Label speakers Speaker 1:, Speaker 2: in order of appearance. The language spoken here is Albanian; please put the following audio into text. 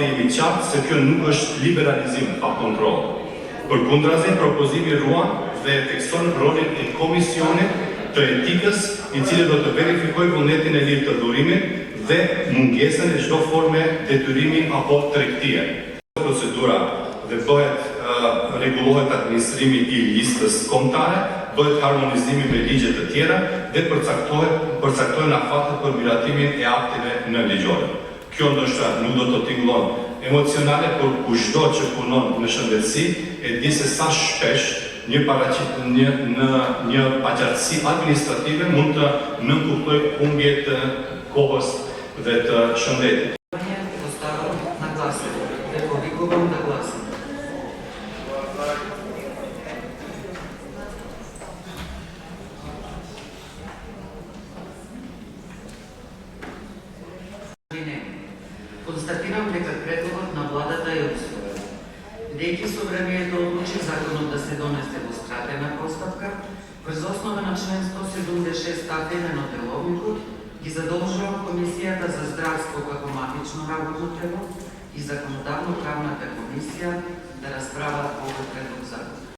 Speaker 1: të jemi qartë se kjo nuk është liberalizim pa kontroll. Përkundrazi, propozimi ruan dhe tekson rolin e komisionit të etikës, i cili do të verifikojë vullnetin e lirë të durimit dhe mungesën e çdo forme detyrimi apo tregtie. Procedura dhe rregullohet administrimi i listës kombëtare, bëhet harmonizimi me ligje të tjera dhe përcaktohen afatet për miratimin e akteve në ligjore. Kjo ndoshta nuk do të tingëllon emocionale, por kushdo që punon në shëndetësi e di se sa shpesh një paqartësi administrative mund të nënkuptojë humbje të kohës dhe të shëndetit.
Speaker 2: Поставам на гласуване. Те повикувам да гласуваме. Констатирам дека предлогот на владата е усвоен. Бидејќи собранието одлучи законот да се донесе во скратена постапка, врз основа на член 176 став 1 од Деловникот, ги задолжувам Комисијата за здравство како матично работно тело и Законодавно-правната комисија да расправат овој предлог закон.